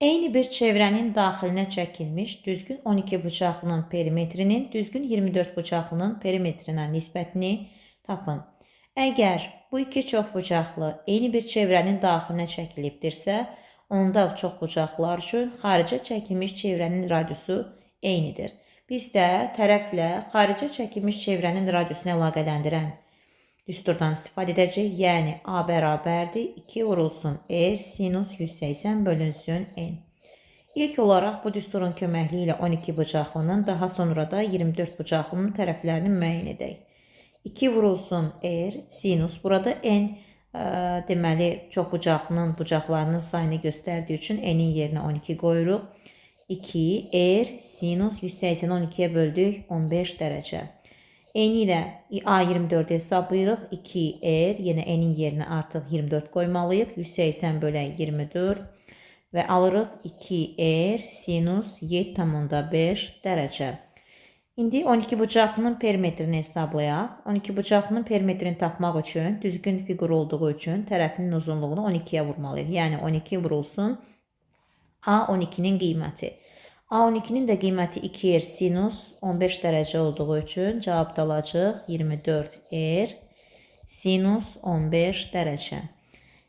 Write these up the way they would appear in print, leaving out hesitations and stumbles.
Eyni bir çevrənin daxilinə çəkilmiş düzgün 12 bucaqlının perimetrinin düzgün 24 bucaqlının perimetrinə nisbətini tapın. Əgər bu iki çoxbucaqlı eyni bir çevrənin daxilinə çəkilibdirsə, onda çoxbucaqlılar üçün xaricə çəkilmiş çevrənin radiusu eynidir. Biz də tərəflə xaricə çəkilmiş çevrənin radiusunu əlaqələndirən düsturdan istifadə edəcək. Yəni A bərabərdir 2 vurulsun R sinus 180 bölünsün N. İlk olaraq bu düsturun köməkliyi ilə 12 bucaqlının, daha sonra da 24 bucaqlının tərəflərini müəyyən edək. 2 vurulsun R sinus. Burada N deməli çoxbucaqlının bucaqlarının sayını göstərdiyi üçün N-in yerinə 12 qoyuruq. 2 R sinus 180 12-yə böldük 15 dərəcə. Eyni ilə A24-ü hesablayırıq. 2R, yenə N-in yerinə artıq 24 qoymalıyıq. 180 bölək 24 və alırıq 2R sinus 7,5 dərəcə. İndi 12 bucaqlının perimetrini hesablayaq. 12 bucaqlının perimetrini tapmaq üçün düzgün fiqur olduğu üçün tərəfinin uzunluğunu 12-yə vurmalıyıq. Yəni 12 vurulsun A12-nin qiyməti. A12-nin də qiyməti 2R sinus 15 dərəcə olduğu üçün cavabda alacaq 24R sinus 15 dərəcə.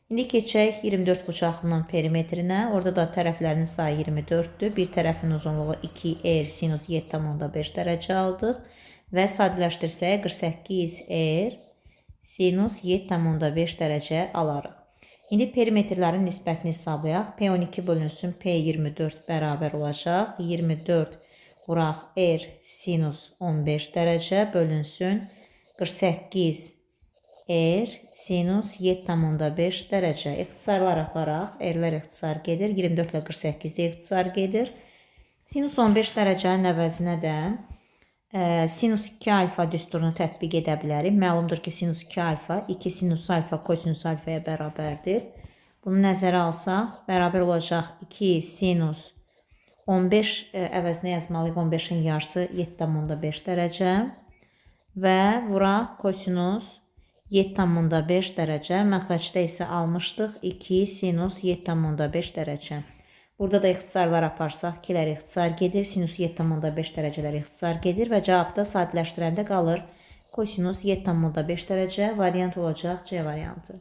İndi keçək 24 bucaqlının perimetrinə. Orada da tərəflərinin sayı 24-dür. Bir tərəfin uzunluğu 2R sinus 7,5 dərəcə aldıq. Və sadələşdirsək 48R sinus 7,5 dərəcə alarıq. İndi perimetrlərin nisbətini hesablayaq. P12 bölünsün P24 bərabər olacaq. 24 vuraq R sinus 15 dərəcə bölünsün 48 R sinus 7,5 dərəcə. İxtisarlar aparaq. R-lər ixtisar gedir. 24 ilə 48-də ixtisar gedir. Sinus 15 dərəcənin əvəzinə də sinus 2 alfa düsturunu tətbiq edə bilərik. Məlumdur ki, sinus 2 alfa 2 sinus alfa kosinus alfaya bərabərdir. Bunu nəzərə alsaq, bərabər olacaq 2 sinus 15 əvəzinə yazmalıyıq. 15-in yarısı 7,5 dərəcə və vuraq kosinus 7,5 dərəcə. Məxrəcdə isə almışdıq 2 sinus 7,5 dərəcə. Burada da ixtisarlar aparsaq, 2-lər ixtisar gedir, sinus 7,5 dərəcələr ixtisar gedir və cavabda sadələşdirəndə qalır kosinus 7,5 dərəcə. Variant olacaq C variantı.